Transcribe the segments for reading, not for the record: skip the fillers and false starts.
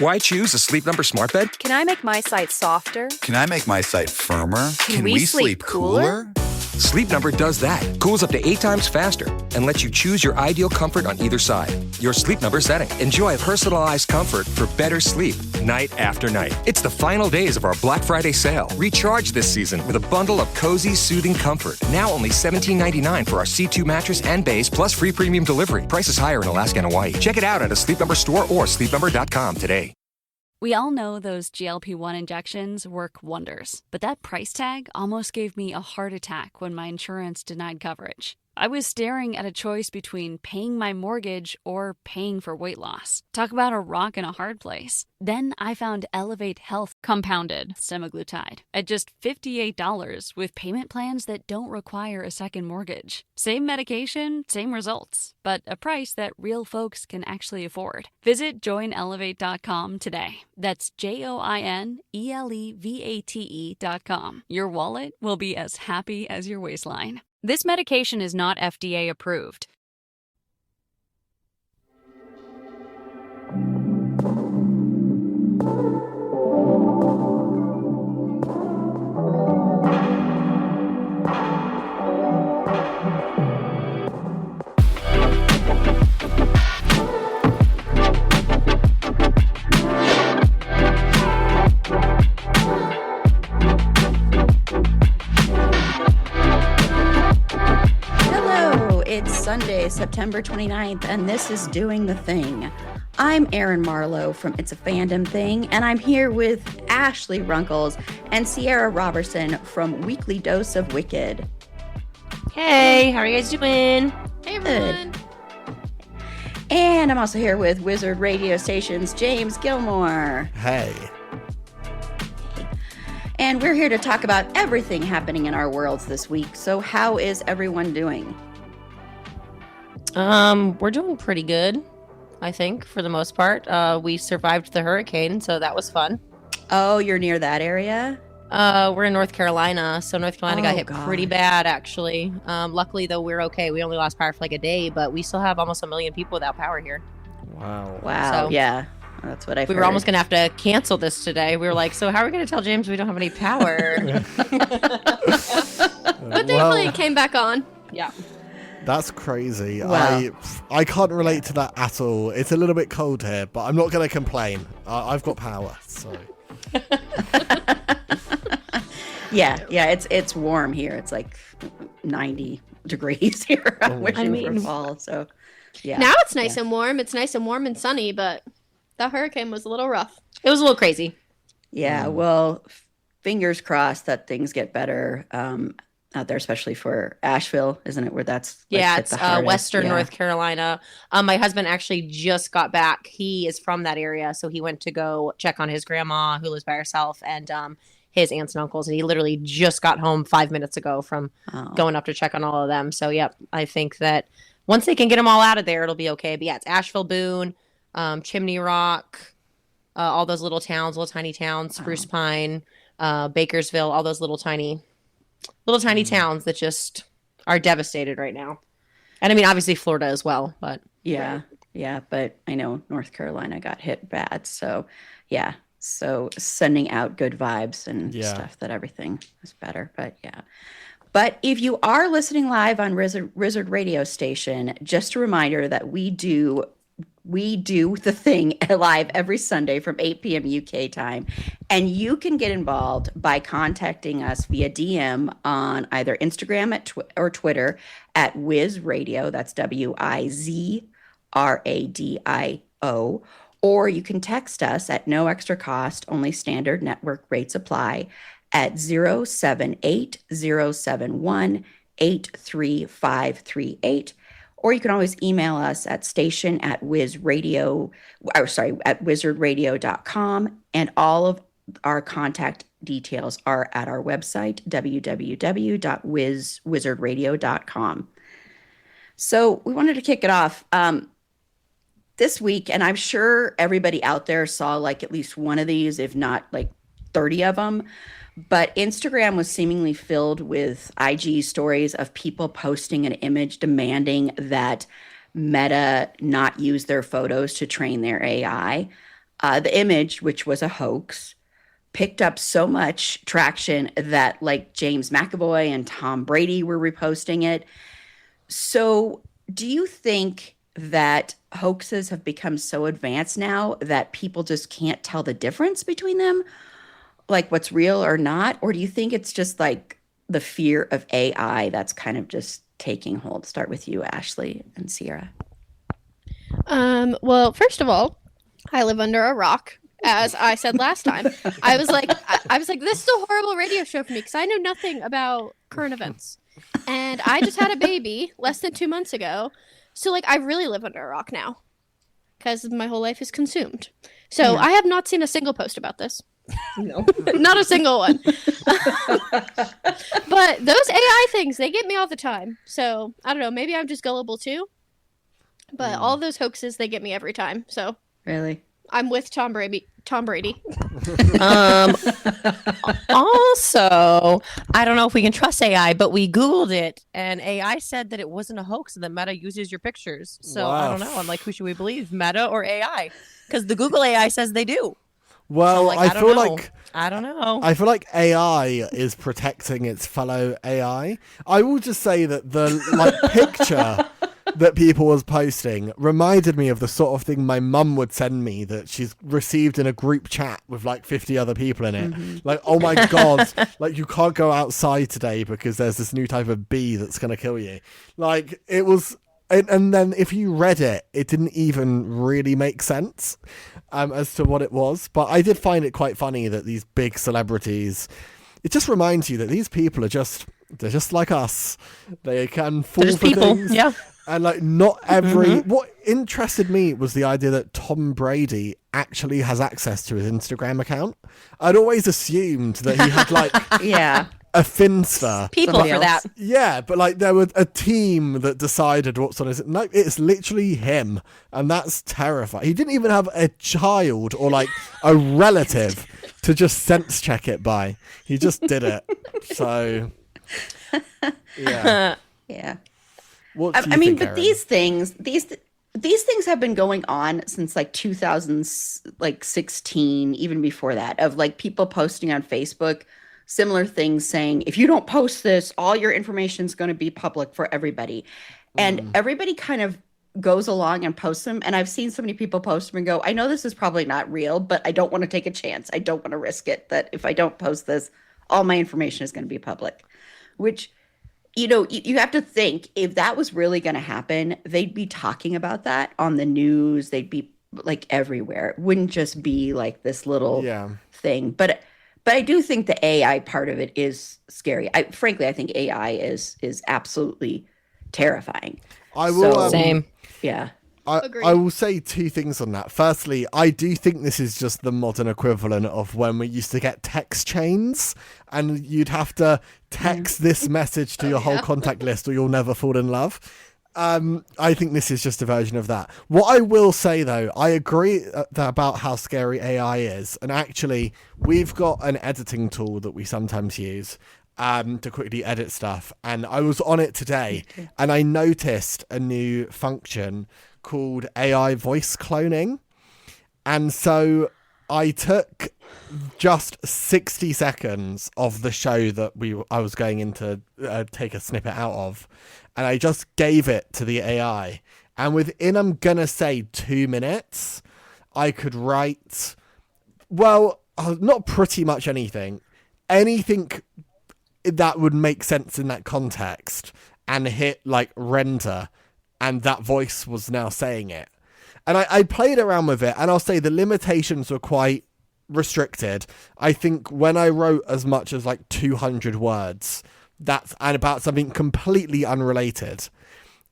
Why choose a Sleep Number smart bed? Can I make my site softer? Can I make my site firmer? Can we sleep cooler? Sleep Number does that. Cools up to 8 times faster and lets you choose your ideal comfort on either side. Your Sleep Number setting. Enjoy personalized comfort for better sleep night after night. It's the final days of our Black Friday sale. Recharge this season with a bundle of cozy, soothing comfort. Now only $17.99 for our C2 mattress and base, plus free premium delivery. Prices higher in Alaska and Hawaii. Check it out at a Sleep Number store or sleepnumber.com today. We all know those GLP-1 injections work wonders, but that price tag almost gave me a heart attack when my insurance denied coverage. I was staring at a choice between paying my mortgage or paying for weight loss. Talk about a rock and a hard place. Then I found Elevate Health compounded semaglutide at just $58 with payment plans that don't require a second mortgage. Same medication, same results, but a price that real folks can actually afford. Visit joinelevate.com today. That's JOINELEVATE.com. Your wallet will be as happy as your waistline. This medication is not FDA approved. It's Sunday, September 29th, and this is Doing the Thing. I'm Erin Marlow from It's a Fandom Thing, and I'm here with Ashley Runkles and Sierra Roberson from Weekly Dose of Wicked. Hey, how are you guys doing? Hey, everyone. Good. And I'm also here with Wizard Radio Station's James Gilmore. Hey. And we're here to talk about everything happening in our worlds this week. So how is everyone doing? We're doing pretty good, I think, for the most part. We survived the hurricane, so that was fun. Oh, you're near that area? We're in North Carolina, so North Carolina got hit God. pretty bad, actually. Luckily, though, we're okay. We only lost power for like a day, but we still have almost 1 million people without power here. Wow. Wow, So- yeah. That's what I've We heard. were almost going to have to cancel this today. We were like, so how are we going to tell James we don't have any power? But thankfully it came back on. Yeah. That's crazy. Wow. I can't relate to that at all. It's a little bit cold here, but I'm not going to complain. I've got power, so. Yeah, it's warm here. It's like 90 degrees here. I'm wishing for fall. So, yeah. Now it's nice and warm. It's nice and warm and sunny, but that hurricane was a little rough. It was a little crazy. Yeah, well, fingers crossed that things get better out there, especially for Asheville, isn't it? Where that's Yeah, hit it's the hardest? Western Yeah. North Carolina. My husband actually just got back. He is from that area, so he went to go check on his grandma who lives by herself and his aunts and uncles. And he literally just got home 5 minutes ago from going up to check on all of them. So, yep, I think that once they can get them all out of there, it'll be okay. But yeah, it's Asheville, Boone, Chimney Rock, all those little towns, little tiny towns, Spruce Pine, Bakersville, all those little tiny towns that just are devastated right now. And I mean, obviously Florida as well, but Yeah, but I know North Carolina got hit bad. So, yeah. So sending out good vibes and stuff that everything is better. But yeah. But if you are listening live on Wizard Radio Station, just a reminder that we do the thing live every Sunday from 8 p.m. UK time. And you can get involved by contacting us via DM on either Instagram or Twitter at Wiz Radio. That's WIZRADIO. Or you can text us at no extra cost, only standard network rates apply at 078-071-83538. Or you can always email us at wizardradio.com, and all of our contact details are at our website, www.wizardradio.com. So we wanted to kick it off this week, and I'm sure everybody out there saw like at least one of these, if not like 30 of them. But Instagram was seemingly filled with IG stories of people posting an image demanding that Meta not use their photos to train their AI. The image, which was a hoax, picked up so much traction that like James McAvoy and Tom Brady were reposting it. So do you think that hoaxes have become so advanced now that people just can't tell the difference between them, like what's real or not? Or do you think it's just like the fear of AI that's kind of just taking hold? Start with you, Ashley and Sierra. Well, first of all, I live under a rock. As I said last time, I was like, this is a horrible radio show for me because I know nothing about current events, and I just had a baby less than 2 months ago, so like I really live under a rock now because my whole life is consumed. So I have not seen a single post about this. No, not a single one. But those AI things, they get me all the time. So I don't know, maybe I'm just gullible too. But all those hoaxes, they get me every time. So Really? I'm with Tom Brady. Also, I don't know if we can trust AI, but we Googled it, and AI said that it wasn't a hoax and that Meta uses your pictures. So I don't know. I'm like, who should we believe, Meta or AI? Because the Google AI says they do. Well, like, I feel like AI is protecting its fellow AI. I will just say that the picture that people was posting reminded me of the sort of thing my mum would send me that she's received in a group chat with like 50 other people in it. Mm-hmm. Like, oh my God, like you can't go outside today because there's this new type of bee that's going to kill you. Like it was, and then if you read it, it didn't even really make sense as to what it was. But I did find it quite funny that these big celebrities, it just reminds you that these people they're just like us. They can fall for people. things. Yeah. And like not every what interested me was the idea that Tom Brady actually has access to his Instagram account. I'd always assumed that he had like a Finsta. People for that. Yeah, but like there was a team that decided what's on his. No, it's literally him, and that's terrifying. He didn't even have a child or like a relative to just sense check it by. He just did it. So yeah. Yeah. I mean, but Erin? these things have been going on since like 2016, even before that, of like people posting on Facebook similar things saying, if you don't post this, all your information is going to be public for everybody. And everybody kind of goes along and posts them. And I've seen so many people post them and go, I know this is probably not real, but I don't want to take a chance. I don't want to risk it that if I don't post this, all my information is going to be public, which, you know, you have to think if that was really going to happen, they'd be talking about that on the news. They'd be like everywhere. It wouldn't just be like this little thing. But I do think the AI part of it is scary. Frankly, I think AI is absolutely terrifying. I will same. Yeah. I will say two things on that. Firstly, I do think this is just the modern equivalent of when we used to get text chains and you'd have to text this message to your whole contact list or you'll never fall in love. I think this is just a version of that. What I will say, though, I agree about how scary AI is. And actually, we've got an editing tool that we sometimes use to quickly edit stuff. And I was on it today and I noticed a new function called AI voice cloning. And so I took just 60 seconds of the show that I was going in to take a snippet out of, and I just gave it to the AI. And within, I'm gonna say 2 minutes, I could write, well, not pretty much anything that would make sense in that context, and hit like render, and that voice was now saying it. And I played around with it, and I'll say the limitations were quite restricted. I think when I wrote as much as like 200 words, and about something completely unrelated,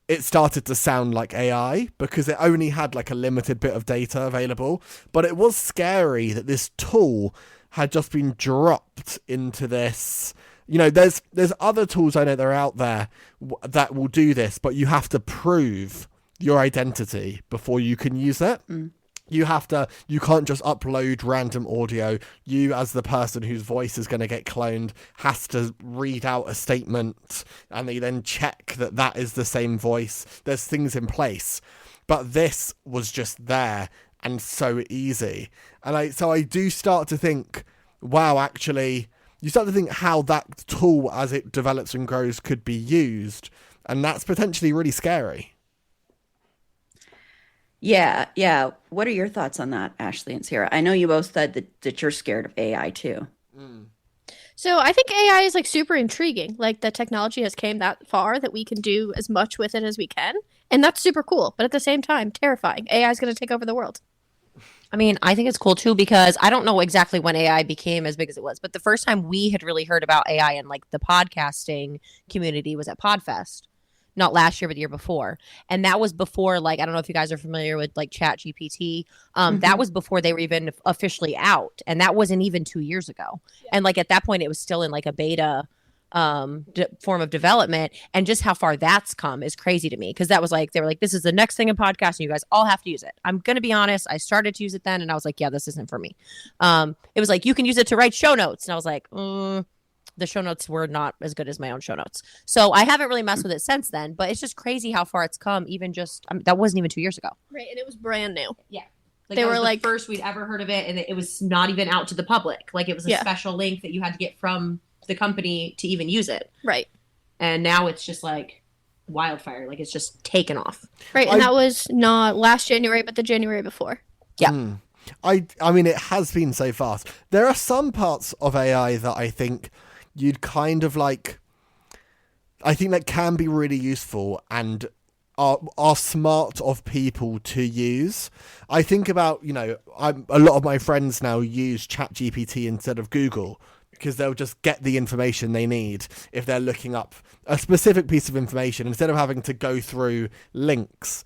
it started to sound like AI because it only had like a limited bit of data available. But it was scary that this tool had just been dropped into this. You know, there's other tools I know that are out there that will do this, but you have to prove your identity before you can use it. You can't just upload random audio. You, as the person whose voice is going to get cloned, has to read out a statement and they then check that is the same voice. There's things in place. But this was just there. and so easy. And I do start to think, wow, actually, you start to think how that tool, as it develops and grows, could be used. And that's potentially really scary. Yeah. What are your thoughts on that, Ashley and Sarah? I know you both said that you're scared of AI too. So I think AI is like super intriguing. Like the technology has came that far that we can do as much with it as we can. And that's super cool. But at the same time, terrifying. AI is going to take over the world. I mean, I think it's cool too, because I don't know exactly when AI became as big as it was, but the first time we had really heard about AI in like the podcasting community was at Podfest. Not last year, but the year before. And that was before, like, I don't know if you guys are familiar with like Chat GPT. That was before they were even officially out. And that wasn't even 2 years ago. Yeah. And like at that point, it was still in like a beta form of development. And just how far that's come is crazy to me. Because that was like, they were like, this is the next thing in podcasting. You guys all have to use it. I'm going to be honest. I started to use it then. And I was like, yeah, this isn't for me. It was like, you can use it to write show notes. And I was like, the show notes were not as good as my own show notes. So I haven't really messed with it since then, but it's just crazy how far it's come. Even just, that wasn't even 2 years ago. Right. And it was brand new. Yeah. They were like first we'd ever heard of it. And it was not even out to the public. Like it was a special link that you had to get from the company to even use it. Right. And now it's just like wildfire. Like it's just taken off. Right. And that was not last January, but the January before. Yeah. I mean, it has been so fast. There are some parts of AI that I think you'd kind of like, I think that can be really useful and are smart of people to use. I think about, a lot of my friends now use ChatGPT instead of Google because they'll just get the information they need if they're looking up a specific piece of information instead of having to go through links.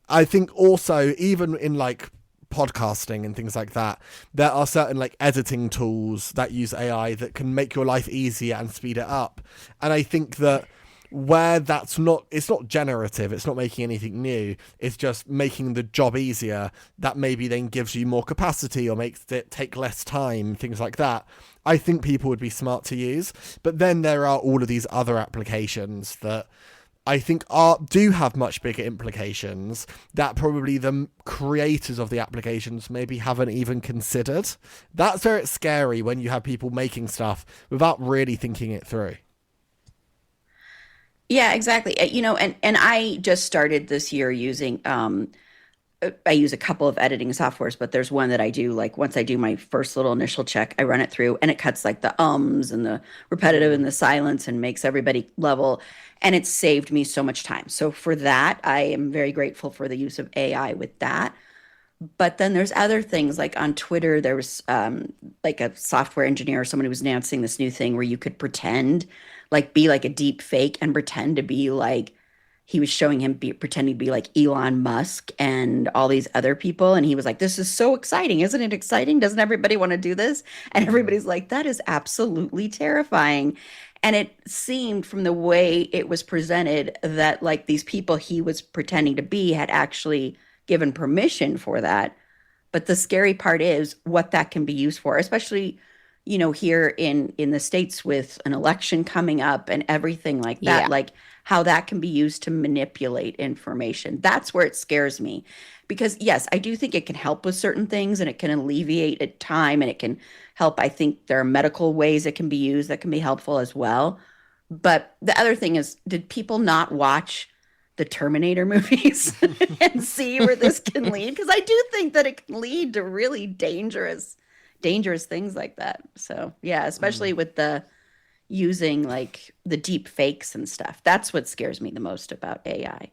I think also, even in like podcasting and things like that, there are certain like editing tools that use AI that can make your life easier and speed it up. And I think that where it's not generative, it's not making anything new, it's just making the job easier, that maybe then gives you more capacity or makes it take less time, things like that. I think people would be smart to use. But then there are all of these other applications that I think do have much bigger implications that probably the creators of the applications maybe haven't even considered. That's where it's scary, when you have people making stuff without really thinking it through. Yeah, exactly. And I just started this year using, I use a couple of editing softwares, but there's one that I do, like once I do my first little initial check, I run it through and it cuts like the ums and the repetitive and the silence and makes everybody level. And it's saved me so much time. So for that, I am very grateful for the use of AI with that. But then there's other things, like on Twitter, there was like a software engineer or someone who was announcing this new thing where you could pretend, like be like a deep fake and pretend to be like, he was showing him pretending to be like Elon Musk and all these other people. And he was like, this is so exciting. Isn't it exciting? Doesn't everybody want to do this? And everybody's like, that is absolutely terrifying. And it seemed from the way it was presented that like these people he was pretending to be had actually given permission for that. But the scary part is what that can be used for, especially, here in the States with an election coming up and everything like that. Like how that can be used to manipulate information. That's where it scares me. Because yes, I do think it can help with certain things and it can alleviate at time and it can help. I think there are medical ways it can be used that can be helpful as well. But the other thing is, did people not watch the Terminator movies and see where this can lead? Because I do think that it can lead to really dangerous things like that. So yeah, especially with the using like the deep fakes and stuff. That's what scares me the most about AI.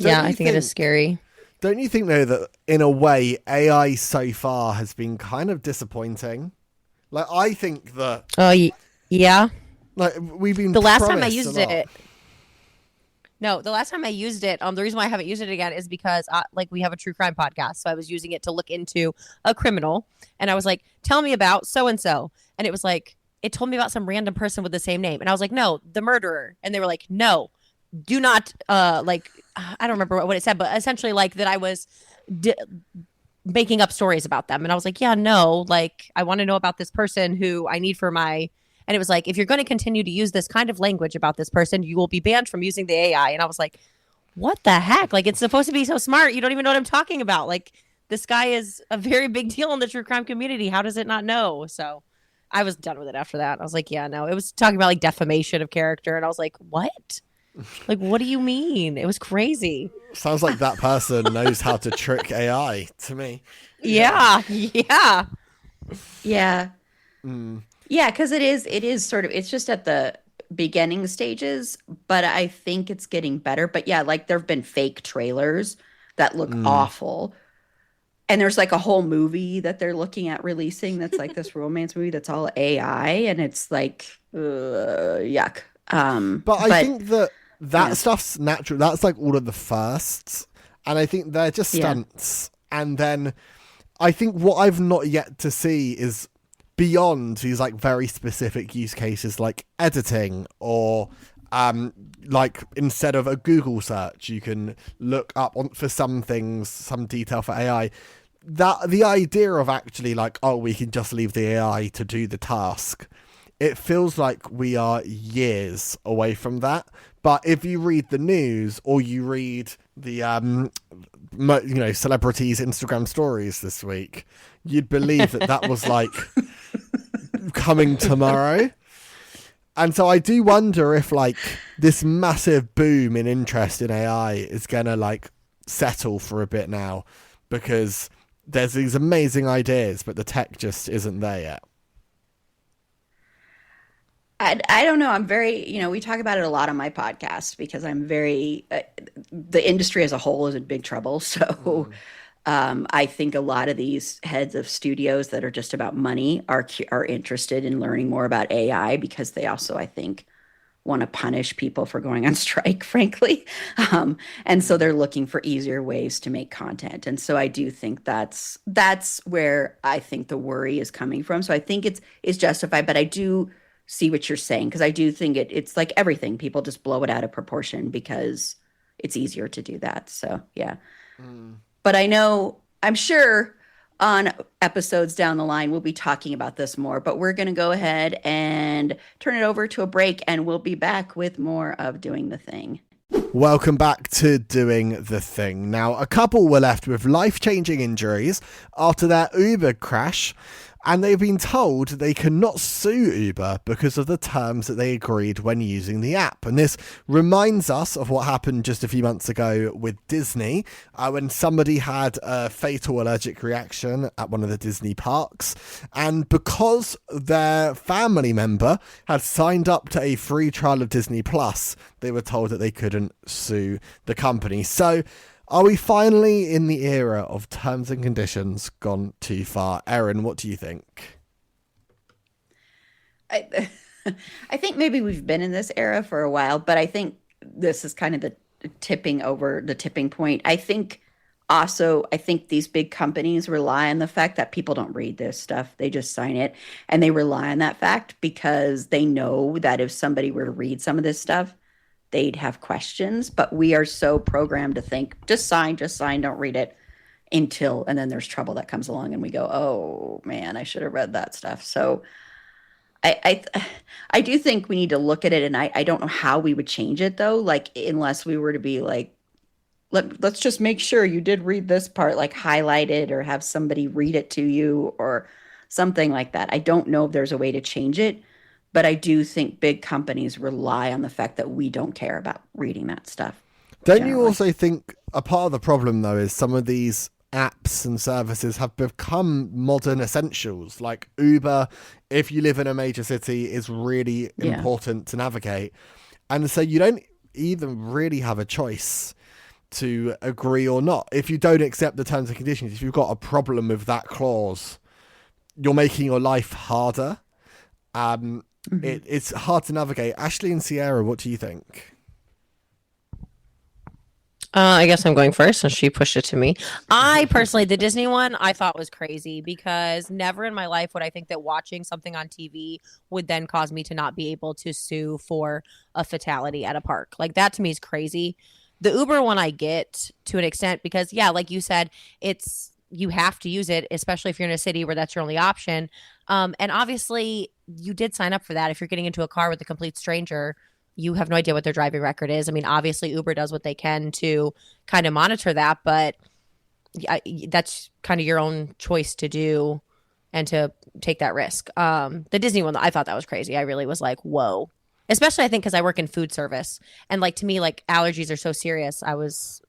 I think it is scary. Don't you think though that in a way AI so far has been kind of disappointing? Like I think that yeah. Like we've been the last time I used it. No, the last time I used it, the reason why I haven't used it again is because we have a true crime podcast. So I was using it to look into a criminal and I was like, tell me about so-and-so. And it was like, it told me about some random person with the same name. And I was like, no, the murderer. And they were like, no, do not, I don't remember what it said, but essentially like that I was making up stories about them. And I was like, yeah, no, like I want to know about this person who I need for my, and it was like, if you're going to continue to use this kind of language about this person, you will be banned from using the AI. And I was like, what the heck? Like, it's supposed to be so smart. You don't even know what I'm talking about. Like, this guy is a very big deal in the true crime community. How does it not know? So I was done with it after that. I was like, yeah, no. It was talking about like defamation of character. And I was like, what? Like, what do you mean? It was crazy. Sounds like that person knows how to trick AI to me. Yeah. Yeah. Yeah, because it is it's just at the beginning stages, but I think it's getting better. But yeah, like there have been fake trailers that look awful. And there's like a whole movie that they're looking at releasing that's like this romance movie that's all AI, and it's like yuck. But I think that stuff's natural. That's like all of the firsts, and I think they're just stunts. And then I think what I've not yet to see is beyond these like very specific use cases like editing, or like instead of a Google search you can look up for some things, some detail for AI. That the idea of actually like, oh, we can just leave the AI to do the task, it feels like we are years away from that. But if you read the news or you read the celebrities Instagram stories this week, you'd believe that was like coming tomorrow. And so I do wonder if like this massive boom in interest in AI is gonna like settle for a bit now, because there's these amazing ideas but the tech just isn't there yet. I don't know. I'm very, we talk about it a lot on my podcast because I'm very, the industry as a whole is in big trouble. So I think a lot of these heads of studios that are just about money are interested in learning more about AI, because they also, I think, want to punish people for going on strike, frankly. And so they're looking for easier ways to make content. And so I do think that's where I think the worry is coming from. So I think it's justified, but I do see what you're saying, because I do think it's like everything. People just blow it out of proportion because it's easier to do that. So, yeah. But I'm sure on episodes down the line, we'll be talking about this more, but we're going to go ahead and turn it over to a break, and we'll be back with more of Doing the Thing. Welcome back to Doing the Thing. Now, a couple were left with life-changing injuries after their Uber crash, and they've been told they cannot sue Uber because of the terms that they agreed when using the app. And this reminds us of what happened just a few months ago with Disney, when somebody had a fatal allergic reaction at one of the Disney parks. And because their family member had signed up to a free trial of Disney Plus, they were told that they couldn't sue the company. So are we finally in the era of terms and conditions gone too far? Erin, what do you think? I think maybe we've been in this era for a while, but I think this is kind of the tipping point. I think these big companies rely on the fact that people don't read this stuff. They just sign it, and they rely on that fact because they know that if somebody were to read some of this stuff, they'd have questions. But we are so programmed to think, just sign, don't read it, and then there's trouble that comes along and we go, oh man, I should have read that stuff. So I do think we need to look at it, and I don't know how we would change it though, like unless we were to be like, let's just make sure you did read this part, like highlight it or have somebody read it to you or something like that. I don't know if there's a way to change it. But I do think big companies rely on the fact that we don't care about reading that stuff. Don't you also think a part of the problem, though, is some of these apps and services have become modern essentials? Like Uber, if you live in a major city, is really important to navigate. And so you don't even really have a choice to agree or not. If you don't accept the terms and conditions, if you've got a problem with that clause, you're making your life harder. It's hard to navigate. Ashley and Sierra, what do you think? I guess I'm going first since she pushed it to me. I personally, the Disney one, I thought was crazy because never in my life would I think that watching something on TV would then cause me to not be able to sue for a fatality at a park. Like that to me is crazy. The Uber one I get to an extent because, yeah, like you said, you have to use it, especially if you're in a city where that's your only option. And obviously you did sign up for that. If you're getting into a car with a complete stranger, you have no idea what their driving record is. I mean, obviously Uber does what they can to kind of monitor that, but that's kind of your own choice to do and to take that risk. The Disney one, I thought that was crazy. I really was like, whoa. Especially, I think, because I work in food service. And, like, to me, like, allergies are so serious. I was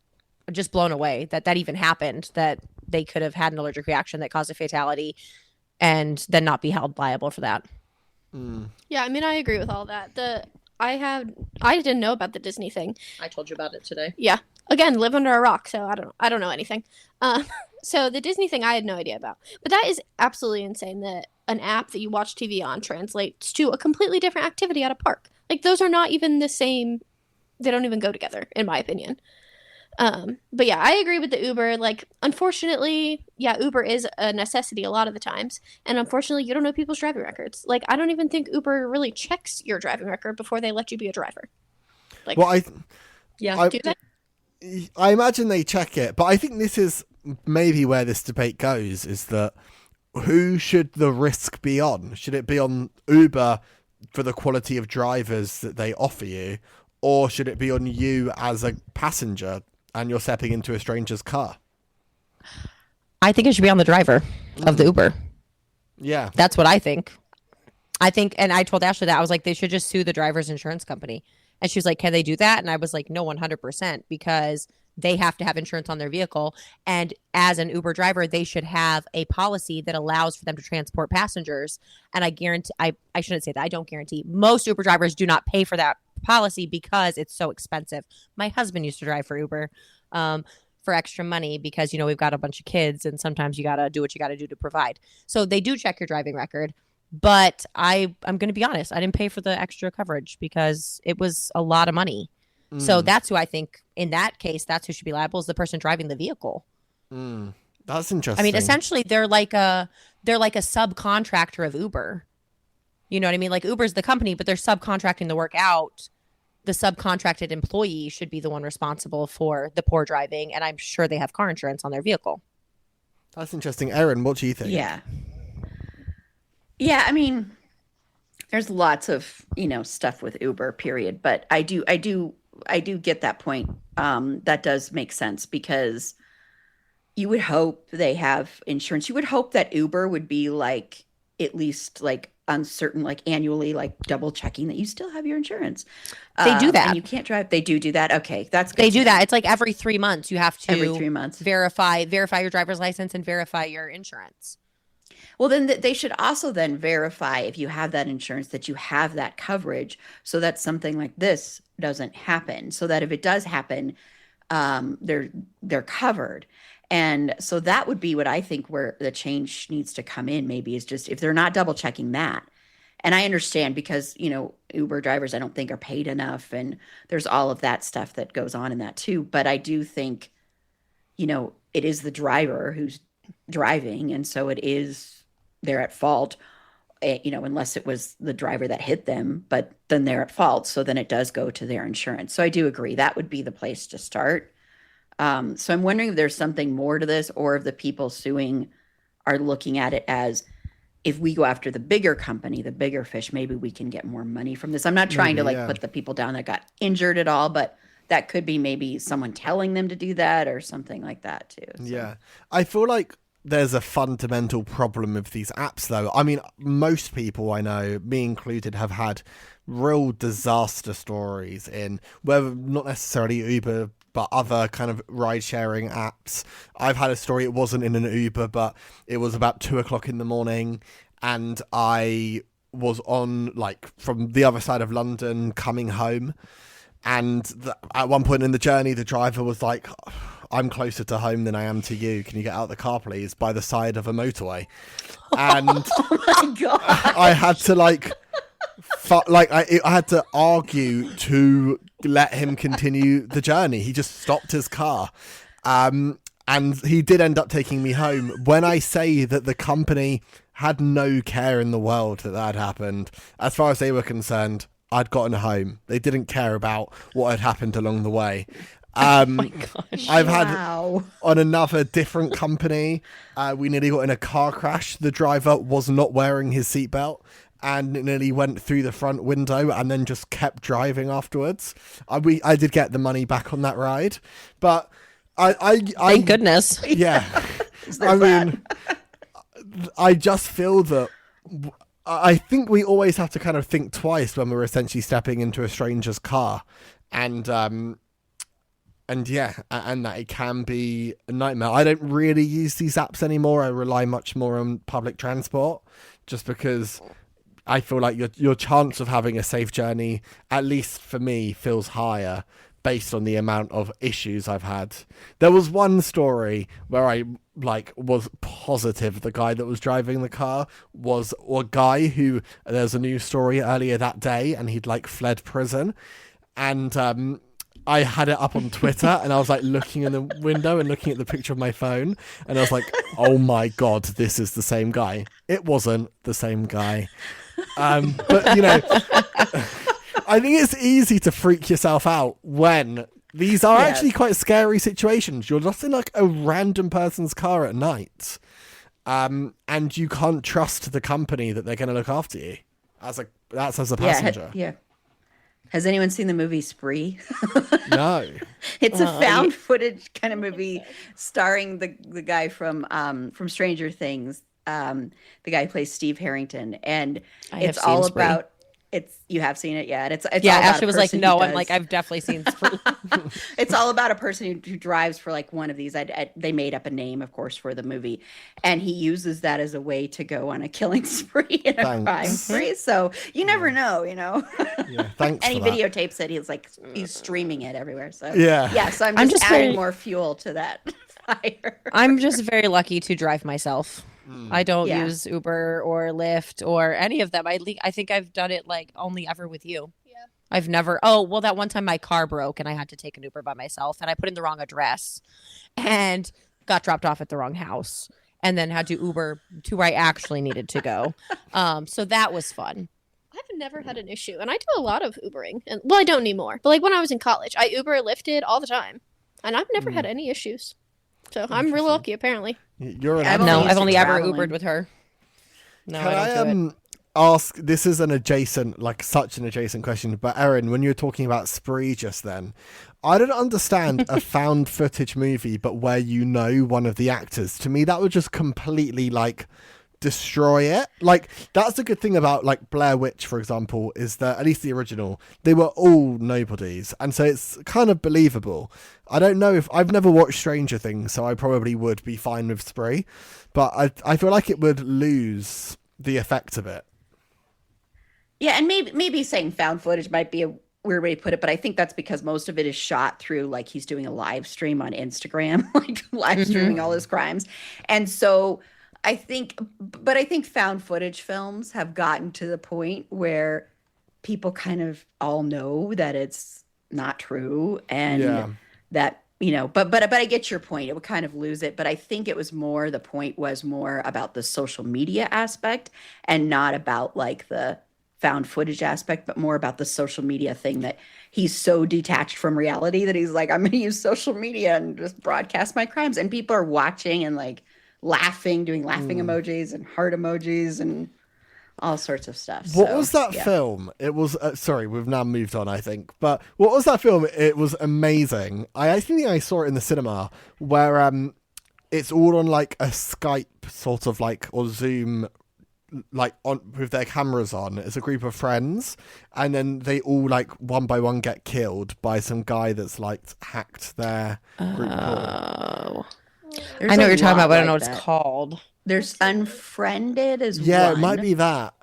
just blown away that even happened, that they could have had an allergic reaction that caused a fatality and then not be held liable for that. Yeah, I mean, I agree with all that. I didn't know about the Disney thing. I told you about it today. Yeah. Again, live under a rock, so I don't know anything. So the Disney thing I had no idea about. But that is absolutely insane that an app that you watch TV on translates to a completely different activity at a park. Like, those are not even the same. They don't even go together, in my opinion. But yeah, I agree with the Uber. Like, unfortunately, yeah, Uber is a necessity a lot of the times. And unfortunately, you don't know people's driving records. Like, I don't even think Uber really checks your driving record before they let you be a driver. Like, Well, do that? I imagine they check it, but I think this is maybe where this debate goes, is that who should the risk be on? Should it be on Uber for the quality of drivers that they offer you, or should it be on you as a passenger and you're stepping into a stranger's car? I think it should be on the driver of the Uber. Yeah. That's what I think. And I told Ashley that. I was like, they should just sue the driver's insurance company. And she was like, can they do that? And I was like, no, 100%, because they have to have insurance on their vehicle. And as an Uber driver, they should have a policy that allows for them to transport passengers. And I guarantee, I shouldn't say that. I don't guarantee. Most Uber drivers do not pay for that policy because it's so expensive. My husband used to drive for Uber for extra money because, we've got a bunch of kids and sometimes you got to do what you got to do to provide. So they do check your driving record. But I'm going to be honest, I didn't pay for the extra coverage because it was a lot of money. So that's who I think, in that case, that's who should be liable, is the person driving the vehicle. That's interesting. I mean, essentially, they're like a subcontractor of Uber. You know what I mean? Like, Uber's the company, but they're subcontracting the work out. The subcontracted employee should be the one responsible for the poor driving, and I'm sure they have car insurance on their vehicle. That's interesting. Erin, what do you think? Yeah, I mean, there's lots of, stuff with Uber, period. But I do get that point. That does make sense, because you would hope they have insurance. You would hope that Uber would be like, at least like uncertain, like annually, like double checking that you still have your insurance. They do that. And you can't drive. They do that. Okay, that's good. They do that. It's like every 3 months you have to every 3 months verify your driver's license and verify your insurance. Well, then they should also then verify, if you have that insurance, that you have that coverage, so that something like this doesn't happen. So that if it does happen, they're covered. And so that would be what I think where the change needs to come in, maybe, is just if they're not double checking that. And I understand, because, Uber drivers, I don't think, are paid enough. And there's all of that stuff that goes on in that too. But I do think, it is the driver who's driving. And so they're at fault, unless it was the driver that hit them, but then they're at fault. So then it does go to their insurance. So I do agree that would be the place to start. So I'm wondering if there's something more to this, or if the people suing are looking at it as, if we go after the bigger company, the bigger fish, maybe we can get more money from this. I'm not trying to put the people down that got injured at all, but that could be maybe someone telling them to do that or something like that too. So. Yeah. I feel like there's a fundamental problem with these apps, though. I mean, most people I know, me included, have had real disaster stories in, whether not necessarily Uber, but other kind of ride-sharing apps. I've had a story, it wasn't in an Uber, but it was about 2:00 in the morning, and I was on, from the other side of London coming home, and at one point in the journey, the driver was like, I'm closer to home than I am to you. Can you get out the car, please? By the side of a motorway. And oh my God. I had to I had to argue to let him continue the journey. He just stopped his car. And he did end up taking me home. When I say that the company had no care in the world that had happened, as far as they were concerned, I'd gotten home. They didn't care about what had happened along the way. Oh my gosh. I've had on another different company, we nearly got in a car crash. The driver was not wearing his seatbelt and nearly went through the front window and then just kept driving afterwards. I did get the money back on that ride, but Thank goodness. Yeah. I mean, I just feel that I think we always have to kind of think twice when we're essentially stepping into a stranger's car, and that it can be a nightmare. I don't really use these apps anymore. I rely much more on public transport, just because I feel like your chance of having a safe journey, at least for me, feels higher based on the amount of issues I've had. There was one story where I was positive the guy that was driving the car was a guy who, there's a news story earlier that day, and he'd fled prison, and I had it up on Twitter, and I was looking in the window and looking at the picture of my phone, and I was like, oh my god, this is the same guy. It wasn't the same guy. But I think it's easy to freak yourself out when these are actually quite scary situations. You're just in a random person's car at night, and you can't trust the company that they're going to look after you as a passenger. Yeah. Has anyone seen the movie Spree? No. It's a found footage kind of movie starring the guy from Stranger Things. The guy who plays Steve Harrington, and it's all about. You have seen it, yeah. And it's all about Ashley was like, no. I'm like, I've definitely seen Spree. It's all about a person who drives for one of these. They made up a name, of course, for the movie, and he uses that as a way to go on a killing spree and a crime spree. So you never know, Yeah, thanks. And he for that. videotapes it. He's streaming it everywhere. So yeah. So I'm just adding more fuel to that fire. I'm just very lucky to drive myself. I don't use Uber or Lyft or any of them. I think I've done it only ever with you. Yeah. I've never. Oh, well, that one time my car broke and I had to take an Uber by myself, and I put in the wrong address and got dropped off at the wrong house, and then had to Uber to where I actually needed to go. So that was fun. I've never had an issue, and I do a lot of Ubering. And I don't anymore. But when I was in college, I Uber Lyfted all the time, and I've never had any issues. So I'm really lucky, apparently. I've only ever Ubered with her. No, I don't do it. Ask, this is such an adjacent question, but Erin, when you were talking about Spree just then, I don't understand a found footage movie, but where one of the actors. To me, that would just completely destroy it. That's the good thing about Blair Witch, for example, is that at least the original, they were all nobodies, and so it's kind of believable. I don't know if I've never watched Stranger Things, so I probably would be fine with Spree, but I feel like it would lose the effect of it. Yeah, and maybe saying found footage might be a weird way to put it, but I think that's because most of it is shot through he's doing a live stream on Instagram, live streaming all his crimes, and so I think found footage films have gotten to the point where people kind of all know that it's not true, and that but I get your point. It would kind of lose it, but I think the point was more about the social media aspect and not about the found footage aspect, but more about the social media thing, that he's so detached from reality that he's I'm going to use social media and just broadcast my crimes, and people are watching and laughing, doing laughing emojis and heart emojis and all sorts of stuff. What was that film? It was sorry, we've now moved on, I think, but what was that film? It was amazing. I think I saw it in the cinema, where it's all on a Skype sort of or Zoom, on with their cameras on. It's a group of friends, and then they all one by one get killed by some guy that's hacked their group call. I know what you're talking about, but I don't know what it's called. There's Unfriended as well. Yeah, it might be that.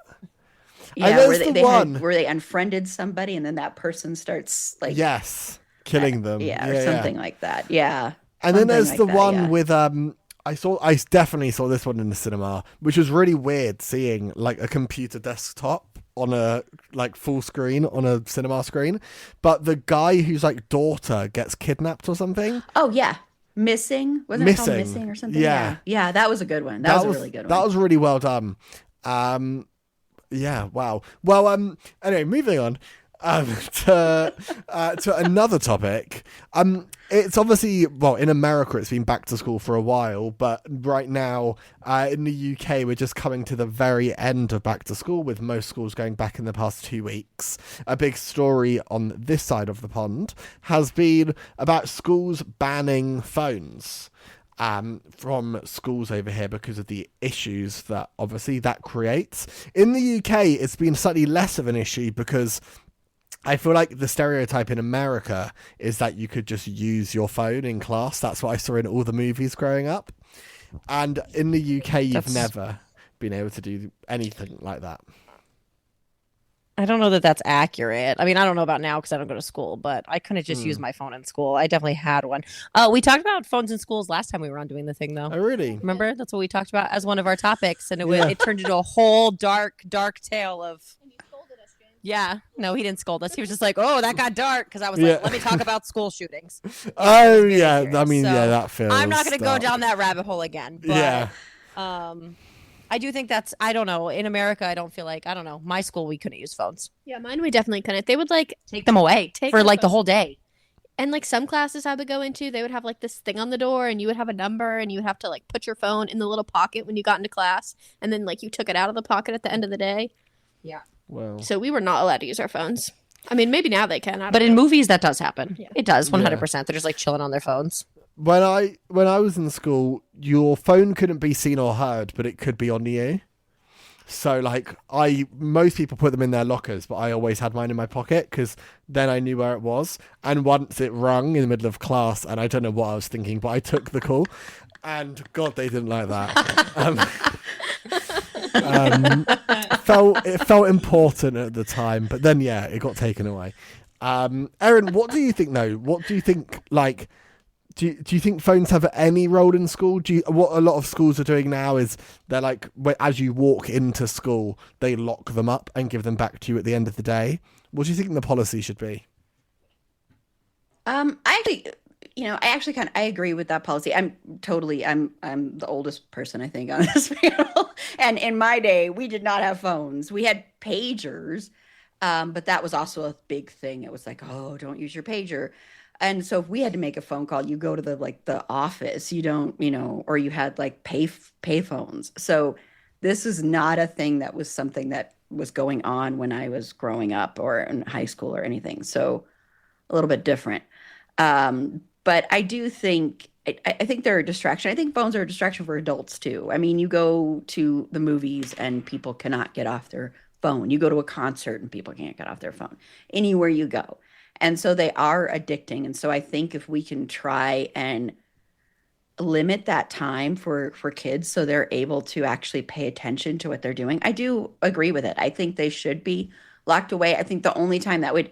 Yeah, where they unfriended somebody, and then that person starts killing them. Or something like that. Yeah. And then there's the one with I definitely saw this one in the cinema, which was really weird, seeing a computer desktop on a full screen on a cinema screen, but the guy whose daughter gets kidnapped or something. Oh yeah. Wasn't it called Missing or something? Yeah, that was a good one. That was a really good one. That was really well done. Yeah, wow. Well, anyway, moving on. To another topic. It's obviously, well, in America it's been back to school for a while, but right now in the UK we're just coming to the very end of back to school, with most schools going back in the past 2 weeks. A big story on this side of the pond has been about schools banning phones from schools over here because of the issues that obviously that creates. In the UK it's been slightly less of an issue because I feel like the stereotype in America is that you could just use your phone in class. That's what I saw in all the movies growing up. And in the UK, you've never been able to do anything like that. I don't know that that's accurate. I mean, I don't know about now because I don't go to school, but I couldn't just use my phone in school. I definitely had one. We talked about phones in schools last time we were on doing the thing, though. Oh, really? Remember? That's what we talked about as one of our topics. And it turned into a whole dark tale of... Yeah, no, he didn't scold us. He was just like, "Oh, that got dark," because I was like, "Let me talk about school shootings." I mean, so, that feels. I'm not going to go down that rabbit hole again. But, I do think that's. I don't know. In America, I don't feel like. I don't know. My school, we couldn't use phones. Yeah, mine we definitely couldn't. They would like take them away for like the whole day. And like some classes I would go into, they would have like this thing on the door, and you would have a number, and you would have to like put your phone in the little pocket when you got into class, and then like you took it out of the pocket at the end of the day. Yeah. Wow. So we were not allowed to use our phones. I mean, maybe now they can. But in movies, that does happen. Yeah. It does, 100%. They're just like chilling on their phones. When I was in school, your phone couldn't be seen or heard, but it could be on you. So like most people put them in their lockers, but I always had mine in my pocket because then I knew where it was. And once it rung in the middle of class, and I don't know what I was thinking, but I took the call, and God, they didn't like that. It felt important at the time, but then it got taken away. Erin, what do you think though? What do you think? Like, do you think phones have any role in school? What a lot of schools are doing now is they're like, as you walk into school, they lock them up and give them back to you at the end of the day. What do you think the policy should be? I agree with that policy. I'm the oldest person, I think, on this panel. And in my day, we did not have phones. We had pagers, but that was also a big thing. It was like, oh, don't use your pager. And so if we had to make a phone call, you go to the office. You don't, or you had like pay phones. So this is not a thing that was something that was going on when I was growing up or in high school or anything. So a little bit different. But I do think, I think they're a distraction. I think phones are a distraction for adults too. I mean, you go to the movies and people cannot get off their phone. You go to a concert and people can't get off their phone. Anywhere you go. And so they are addicting. And so I think if we can try and limit that time for kids so they're able to actually pay attention to what they're doing, I do agree with it. I think they should be locked away. I think the only time that would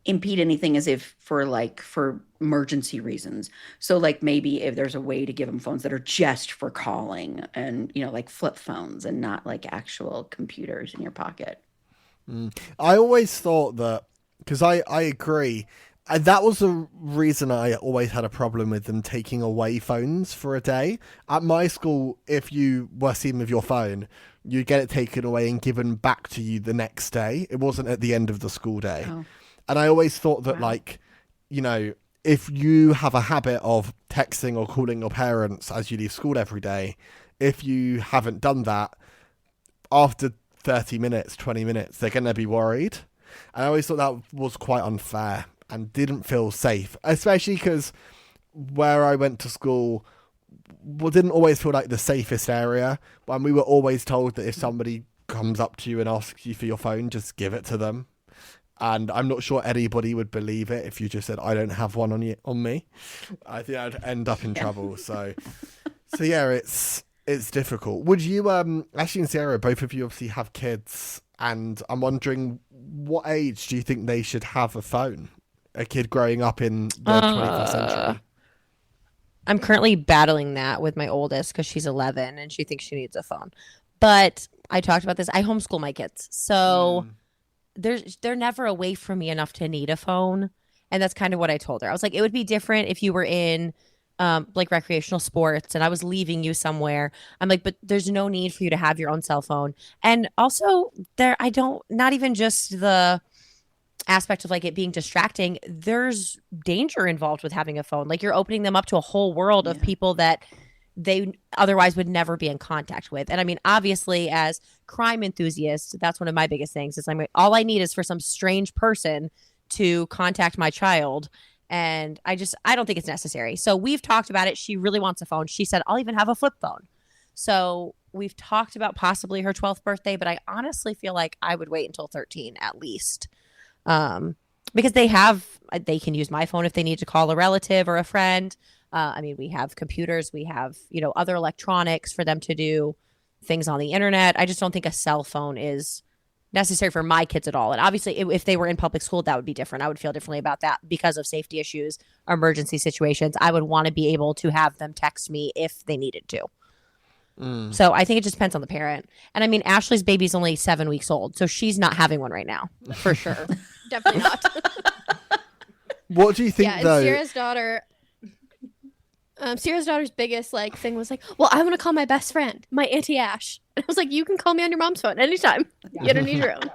impede anything is if for emergency reasons. So like maybe if there's a way to give them phones that are just for calling and, like flip phones and not like actual computers in your pocket. I always thought that, because I agree, that was the reason I always had a problem with them taking away phones for a day. At my school, if you were seen with your phone, you'd get it taken away and given back to you the next day. It wasn't at the end of the school day. Oh. And I always thought that, if you have a habit of texting or calling your parents as you leave school every day, if you haven't done that, after 30 minutes, 20 minutes, they're going to be worried. And I always thought that was quite unfair and didn't feel safe, especially because where I went to school didn't always feel like the safest area. And we were always told that if somebody comes up to you and asks you for your phone, just give it to them. And I'm not sure anybody would believe it if you just said, I don't have one on me. I think I'd end up in trouble. So yeah, it's difficult. Would you, Ashley and Sierra, both of you obviously have kids, and I'm wondering, what age do you think they should have a phone? A kid growing up in the 21st century? I'm currently battling that with my oldest because she's 11 and she thinks she needs a phone. But I talked about this. I homeschool my kids. So... they're never away from me enough to need a phone. And that's kind of what I told her. I was like, it would be different if you were in like recreational sports and I was leaving you somewhere. I'm like, but there's no need for you to have your own cell phone. And also not even just the aspect of like it being distracting, there's danger involved with having a phone. Like you're opening them up to a whole world of people that they otherwise would never be in contact with. And I mean, obviously, as crime enthusiasts, that's one of my biggest things is all I need is for some strange person to contact my child. And I don't think it's necessary. So we've talked about it. She really wants a phone. She said, I'll even have a flip phone. So we've talked about possibly her 12th birthday, but I honestly feel like I would wait until 13 at least. Because they can use my phone if they need to call a relative or a friend. I mean, we have computers, we have, other electronics for them to do things on the internet. I just don't think a cell phone is necessary for my kids at all. And obviously, if they were in public school, that would be different. I would feel differently about that because of safety issues, emergency situations. I would want to be able to have them text me if they needed to. So I think it just depends on the parent. And I mean, Ashley's baby's only 7 weeks old, so she's not having one right now, for sure. Definitely not. What do you think, though? Sierra's daughter's biggest thing was well, I want to call my best friend, my Auntie Ash. And I was like, you can call me on your mom's phone anytime. You don't need your own.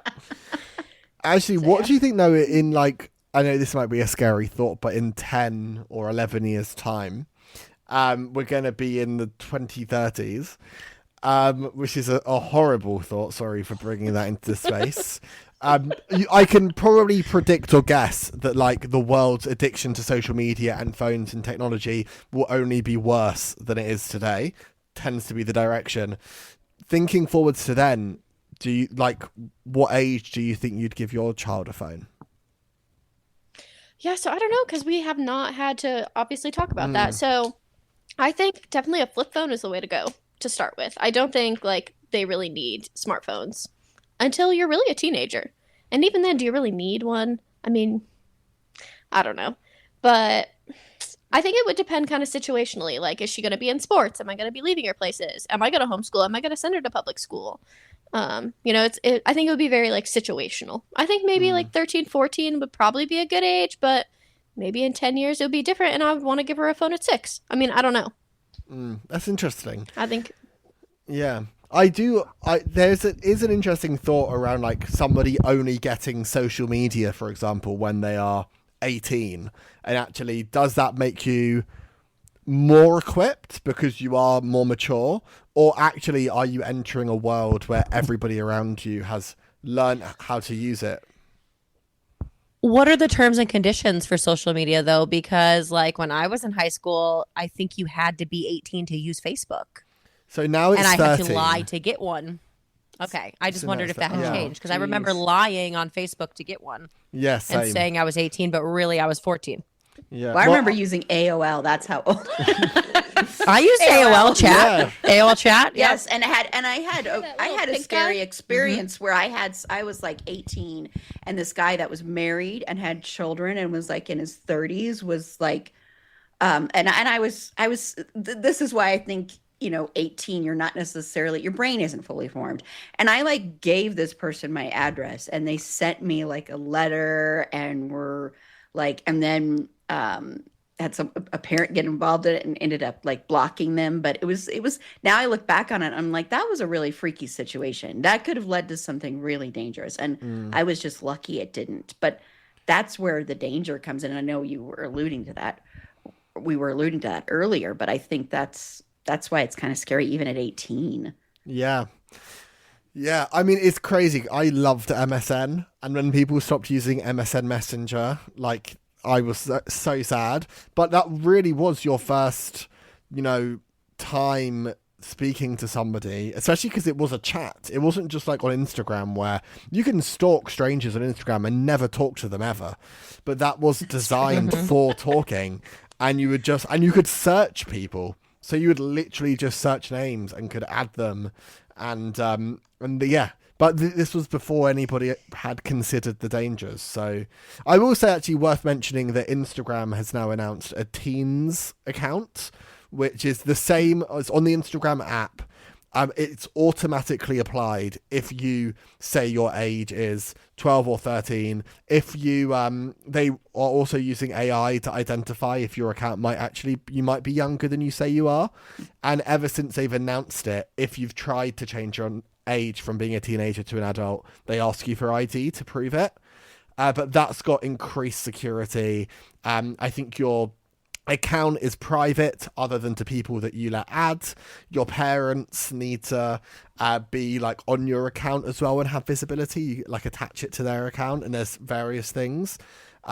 Actually, what do you think, though, in I know this might be a scary thought, but in 10 or 11 years' time, we're going to be in the 2030s, which is a horrible thought. Sorry for bringing that into space. I can probably predict or guess that the world's addiction to social media and phones and technology will only be worse than it is today. Tends to be the direction. Thinking forwards to then, do you what age do you think you'd give your child a phone? Yeah, so I don't know, because we have not had to obviously talk about that. So I think definitely a flip phone is the way to go to start with. I don't think they really need smartphones until you're really a teenager. And even then, do you really need one? I mean, I don't know. But I think it would depend kind of situationally. Is she going to be in sports? Am I going to be leaving her places? Am I going to homeschool? Am I going to send her to public school? I think it would be very situational. I think maybe 13, 14 would probably be a good age, but maybe in 10 years it would be different and I would want to give her a phone at 6. I mean, I don't know. That's interesting. I think. Yeah. I do. Is an interesting thought around somebody only getting social media, for example, when they are 18, and actually, does that make you more equipped because you are more mature, or actually, are you entering a world where everybody around you has learned how to use it? What are the terms and conditions for social media, though? Because when I was in high school, I think you had to be 18 to use Facebook. So now it's 13. And I had to lie to get one. Okay. I just wondered if that had changed. Because I remember lying on Facebook to get one. Yes. And saying I was 18, but really I was 14. Yeah. Well, I remember using AOL. That's how old. I used AOL chat. Yeah. AOL chat. Yes, and I had a scary experience where I was 18, and this guy that was married and had children and was in his 30s was and I was this is why I think 18, you're not necessarily, your brain isn't fully formed. And I gave this person my address and they sent me a letter and were and then had a parent get involved in it and ended up blocking them. But it was now I look back on it, I'm that was a really freaky situation. That could have led to something really dangerous. And I was just lucky it didn't. But that's where the danger comes in. I know you were alluding to that. We were alluding to that earlier, but I think that's why it's kind of scary even at 18. Yeah. Yeah, I mean, it's crazy. I loved MSN. And when people stopped using MSN Messenger, I was so sad. But that really was your first, time speaking to somebody, especially because it was a chat. It wasn't just on Instagram where you can stalk strangers on Instagram and never talk to them ever. But that was designed for talking. And you could search people. So you would literally just search names and could add them, But this was before anybody had considered the dangers. So I will say, actually, worth mentioning that Instagram has now announced a teens account, which is the same as on the Instagram app. It's automatically applied if you say your age is 12 or 13. If you they are also using AI to identify if your account you might be younger than you say you are. And ever since they've announced it, if you've tried to change your age from being a teenager to an adult, they ask you for ID to prove it. but that's got increased security. I think your account is private other than to people that you let add. Your parents need to be like on your account as well and have visibility. You like attach it to their account, and there's various things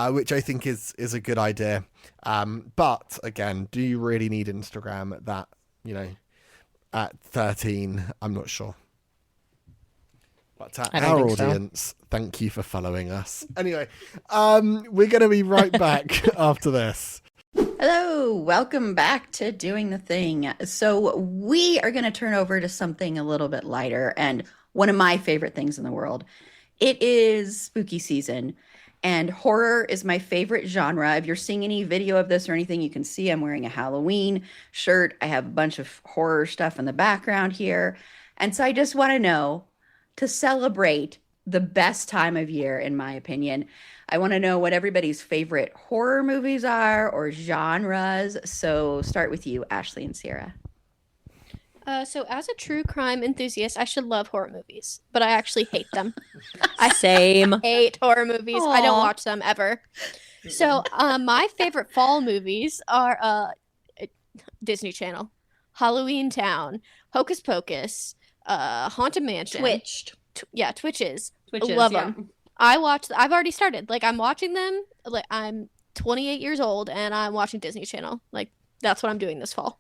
which I think is a good idea. But again, do you really need Instagram at that, at 13? I'm not sure. But to our audience, thank you for following us. Anyway, we're going to be right back after this. Hello, welcome back to Doing the Thing. So we are going to turn over to something a little bit lighter and one of my favorite things in the world. It is spooky season, and horror is my favorite genre. If you're seeing any video of this or anything, you can see I'm wearing a Halloween shirt. I have a bunch of horror stuff in the background here. And so I just want to know, to celebrate the best time of year, in my opinion, I want to know what everybody's favorite horror movies are or genres. So start with you, Ashley and Sierra. So as a true crime enthusiast, I should love horror movies, but I actually hate them. Same. I hate horror movies. Aww. I don't watch them ever. So my favorite fall movies are Disney Channel, Halloween Town, Hocus Pocus, Haunted Mansion. Twitched. Twitches. Twitches, Love yeah. them. I've already started. Like, I'm watching them. Like, I'm 28 years old and I'm watching Disney Channel. Like, that's what I'm doing this fall.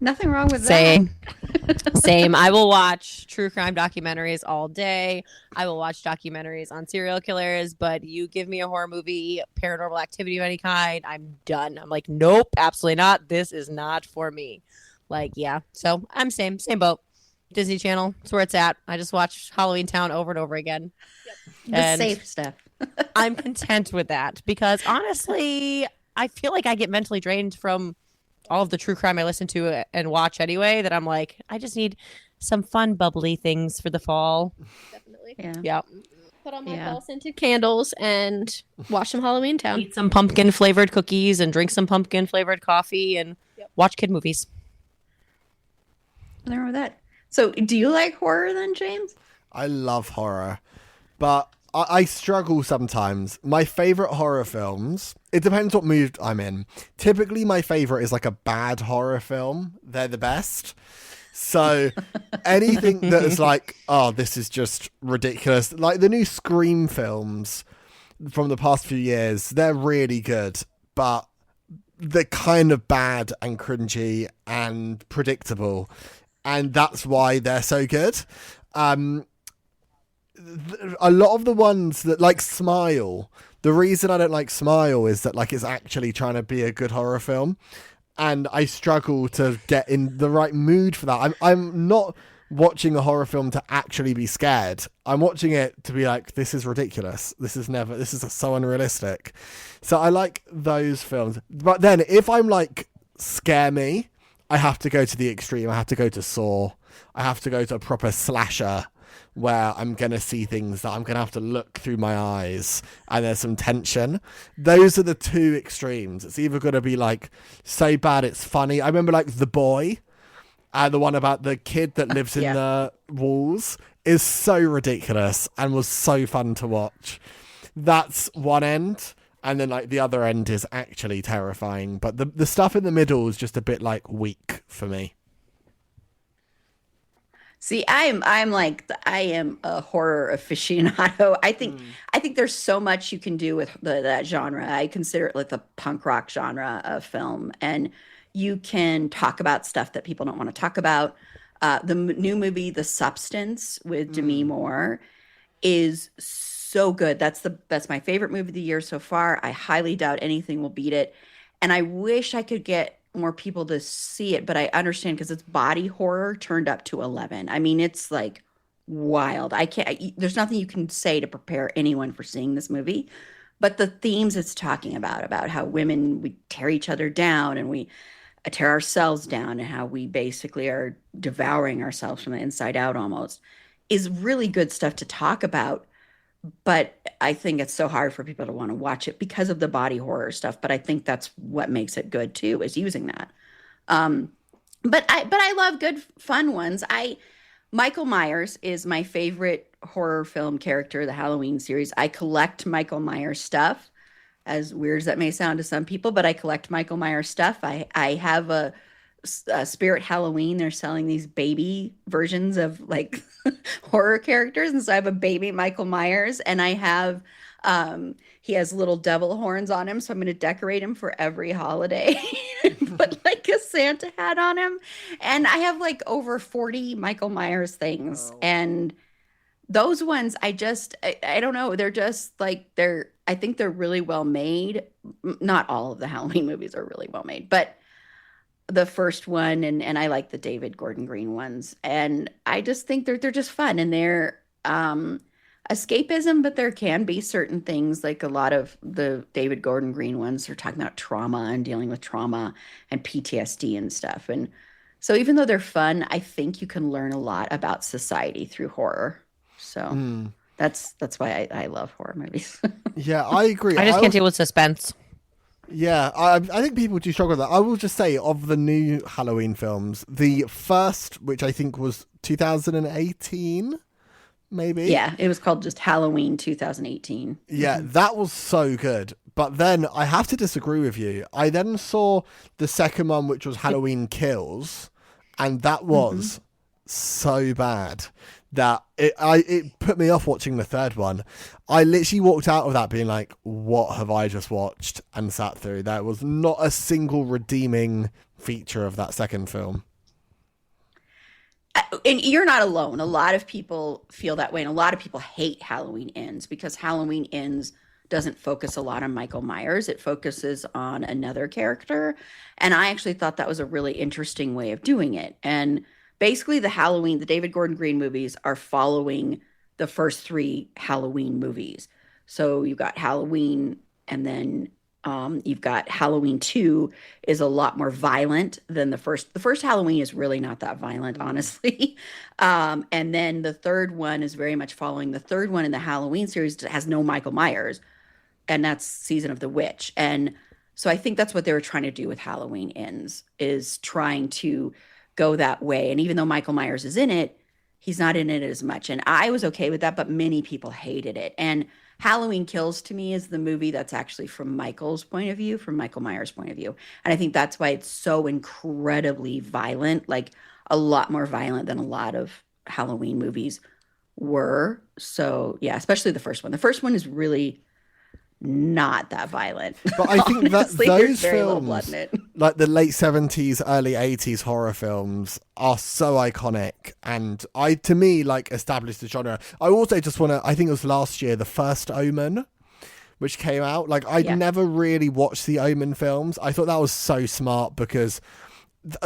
Nothing wrong with Same. that. Same. I will watch true crime documentaries all day. I will watch documentaries on serial killers, but you give me a horror movie, paranormal activity of any kind, I'm done. I'm like, nope, absolutely not. This is not for me. Like, yeah. So I'm same boat. Disney Channel, that's where it's at. I just watch Halloween Town over and over again. The safe stuff. I'm content with that because honestly, I feel like I get mentally drained from all of the true crime I listen to and watch anyway, that I'm like, I just need some fun, bubbly things for the fall. Definitely. Yeah. Yep. Put on my fall scented candles and watch some Halloween Town. Eat some pumpkin flavored cookies and drink some pumpkin flavored coffee and watch kid movies. Nothing wrong with that. So do you like horror then, James? I love horror, but I struggle sometimes. My favorite horror films, it depends what mood I'm in. Typically, my favorite is like a bad horror film. They're the best. So anything that is like, oh, this is just ridiculous. Like the new Scream films from the past few years, they're really good, but they're kind of bad and cringy and predictable. And that's why they're so good. A lot of the ones that like Smile, the reason I don't like Smile is that like it's actually trying to be a good horror film, and I struggle to get in the right mood for that. I'm not watching a horror film to actually be scared. I'm watching it to be like, this is ridiculous. This is so unrealistic. So I like those films. But then if I'm like, scare me, I have to go to the extreme. I have to go to Saw. I have to go to a proper slasher where I'm going to see things that I'm going to have to look through my eyes and there's some tension. Those are the two extremes. It's either going to be like so bad it's funny. I remember like The Boy, the one about the kid that lives in the walls, is so ridiculous and was so fun to watch. That's one end. And then like the other end is actually terrifying. But the stuff in the middle is just a bit like weak for me. See, I am a horror aficionado. I think there's so much you can do with that genre. I consider it like the punk rock genre of film, and you can talk about stuff that people don't want to talk about. The new movie, The Substance, with Demi Moore, is so good. That's my favorite movie of the year so far. I highly doubt anything will beat it, and I wish I could get more people to see it, but I understand because it's body horror turned up to 11. I mean, it's like wild. There's nothing you can say to prepare anyone for seeing this movie, but the themes it's talking about how women, we tear each other down and we tear ourselves down, and how we basically are devouring ourselves from the inside out almost, is really good stuff to talk about. But I think it's so hard for people to want to watch it because of the body horror stuff. But I think that's what makes it good too, is using that. But I love good fun ones. Michael Myers is my favorite horror film character, the Halloween series. I collect Michael Myers stuff, as weird as that may sound to some people, but I collect Michael Myers stuff. I have a Spirit Halloween. They're selling these baby versions of like horror characters. And so I have a baby Michael Myers, and I have, he has little devil horns on him. So I'm going to decorate him for every holiday. Put like a Santa hat on him. And I have like over 40 Michael Myers things. And those ones, I don't know. They're just like, I think they're really well made. Not all of the Halloween movies are really well made, but the first one, and I like the David Gordon Green ones. And I just think they're just fun, and they're escapism, but there can be certain things, like a lot of the David Gordon Green ones are talking about trauma and dealing with trauma and PTSD and stuff. And so even though they're fun, I think you can learn a lot about society through horror. So that's why I love horror movies. Yeah, I agree. I just can't deal with suspense. Yeah, I think people do struggle with that. I will just say, of the new Halloween films, the first, which I think was 2018, maybe? Yeah, it was called just Halloween 2018. Yeah, that was so good. But then I have to disagree with you. I then saw the second one, which was Halloween Kills, and that was so bad that it put me off watching the third one. I literally walked out of that being like, what have I just watched? And sat through. There was not a single redeeming feature of that second film. And you're not alone. A lot of people feel that way, and a lot of people hate Halloween Ends because Halloween Ends doesn't focus a lot on Michael Myers. It focuses on another character. And I actually thought that was a really interesting way of doing it. And basically the David Gordon Green movies are following the first three Halloween movies. So you've got Halloween, and then you've got Halloween 2 is a lot more violent than the first. The first Halloween is really not that violent, honestly. And then the third one is very much following the third one in the Halloween series that has no Michael Myers, and that's Season of the Witch. And so I think that's what they were trying to do with Halloween Ends, is trying to go that way. And even though Michael Myers is in it, he's not in it as much. And I was okay with that, but many people hated it. And Halloween Kills, to me, is the movie that's actually from Michael's point of view, from Michael Myers' point of view. And I think that's why it's so incredibly violent, like a lot more violent than a lot of Halloween movies were. So yeah, especially the first one. The first one is really not that violent. But I think that those films, like the late 70s, early 80s horror films, are so iconic, and to me, like, established the genre. I also just want to, I think it was last year, the first Omen, which came out. Like, I'd never really watched the Omen films. I thought that was so smart because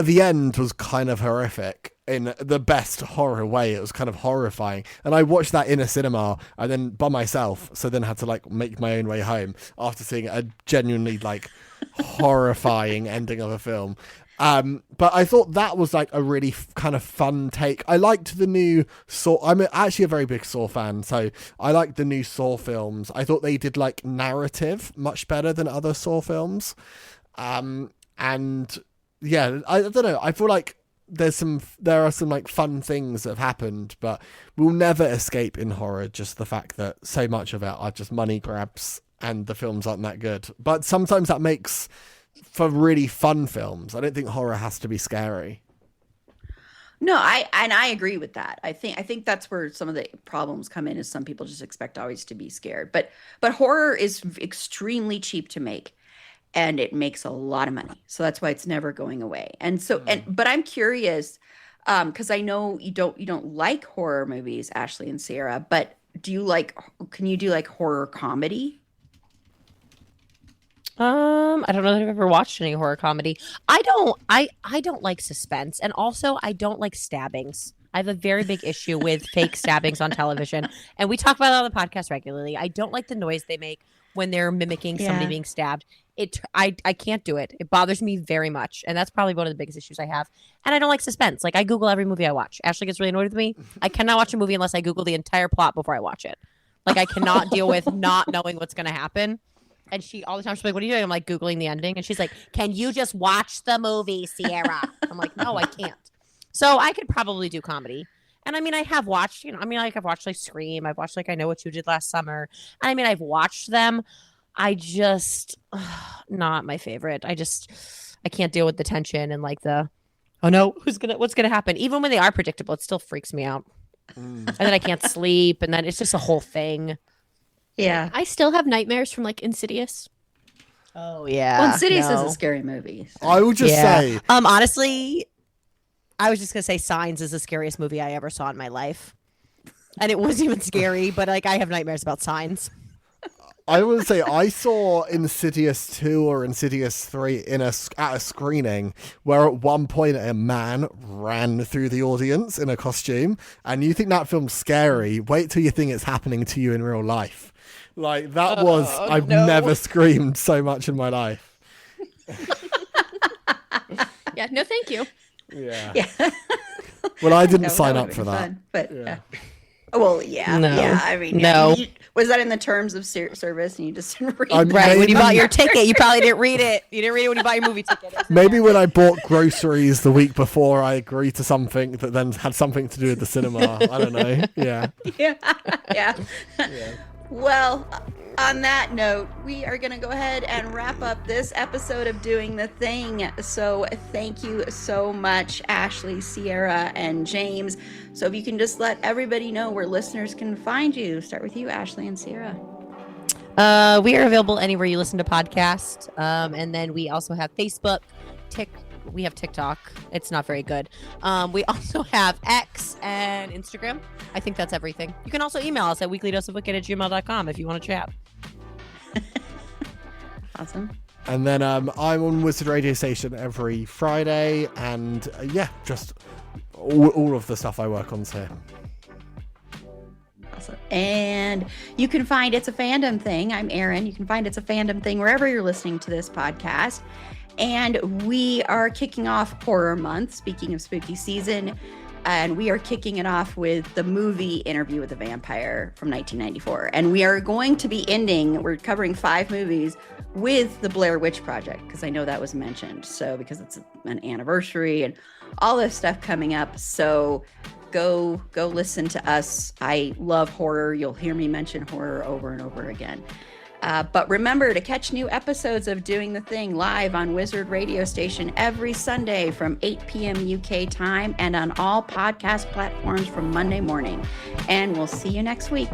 the end was kind of horrific in the best horror way. It was kind of horrifying, and I watched that in a cinema and then by myself, so then had to like make my own way home after seeing a genuinely like horrifying ending of a film. But I thought that was like a really kind of fun take. I liked the new Saw. I'm actually a very big Saw fan, so I liked the new Saw films. I thought they did like narrative much better than other Saw films. And yeah, I don't know. I feel like there are some like fun things that have happened, but we'll never escape in horror just the fact that so much of it are just money grabs and the films aren't that good. But sometimes that makes for really fun films. I don't think horror has to be scary. No, I agree with that. I think that's where some of the problems come in, is some people just expect always to be scared. But horror is extremely cheap to make, and it makes a lot of money. So that's why it's never going away. And so, but I'm curious, because I know you don't like horror movies, Ashley and Sarah, but can you do like horror comedy? I don't know that I've ever watched any horror comedy. I don't like suspense, and also I don't like stabbings. I have a very big issue with fake stabbings on television, and we talk about it on the podcast regularly. I don't like the noise they make when they're mimicking somebody being stabbed. I can't do it. It bothers me very much, and that's probably one of the biggest issues I have. And I don't like suspense. Like, I Google every movie I watch. Ashley gets really annoyed with me. I cannot watch a movie unless I Google the entire plot before I watch it. Like, I cannot deal with not knowing what's going to happen. And she all the time, she's like, what are you doing? I'm like, Googling the ending. And she's like, can you just watch the movie, Sierra? I'm like, no, I can't. So I could probably do comedy. And I mean, I have watched, I've watched like Scream. I've watched like I Know What You Did Last Summer. And I mean, I've watched them. I just, not my favorite. I can't deal with the tension and like oh no, what's gonna happen? Even when they are predictable, it still freaks me out. And then I can't sleep. And then it's just a whole thing. Yeah. I still have nightmares from like Insidious. Oh yeah. Well, Insidious is a scary movie. So. I would just say, honestly, I was just gonna say Signs is the scariest movie I ever saw in my life, and it wasn't even scary. But like, I have nightmares about Signs. I would say I saw Insidious 2 or Insidious 3 at a screening where at one point a man ran through the audience in a costume, and you think that film's scary. Wait till you think it's happening to you in real life. Like, that I've never screamed so much in my life. Yeah, no thank you. Yeah. Well, I didn't sign up for that. Fun, but well, yeah. No. Yeah, I mean, no. Was that in the terms of service and you just didn't read Right, that? when you bought your ticket, you probably didn't read it. You didn't read it when you bought your movie ticket. Maybe when I bought groceries the week before, I agreed to something that then had something to do with the cinema. I don't know. Yeah. Yeah. Well, on that note, we are going to go ahead and wrap up this episode of Doing the Thing. So thank you so much, Ashley, Sierra, and James. So if you can just let everybody know where listeners can find you. Start with you, Ashley and Sierra. We are available anywhere you listen to podcasts. And then we also have Facebook, we have TikTok. It's not very good. We also have X and Instagram. I think that's everything. You can also email us at weeklydoseofwicked@gmail.com if you want to chat. Awesome. And then I'm on Wizard Radio Station every Friday, and just all of the stuff I work on here. Awesome. And you can find It's a Fandom Thing. I'm Erin. You can find It's a Fandom Thing wherever you're listening to this podcast. And we are kicking off Horror Month, speaking of spooky season. And we are kicking it off with the movie Interview with the Vampire from 1994. And we are going to be we're covering 5 movies with the Blair Witch Project, because I know that was mentioned. So because it's an anniversary and all this stuff coming up. So go listen to us. I love horror. You'll hear me mention horror over and over again. But remember to catch new episodes of Doing the Thing live on Wizard Radio Station every Sunday from 8 p.m. UK time and on all podcast platforms from Monday morning. And we'll see you next week.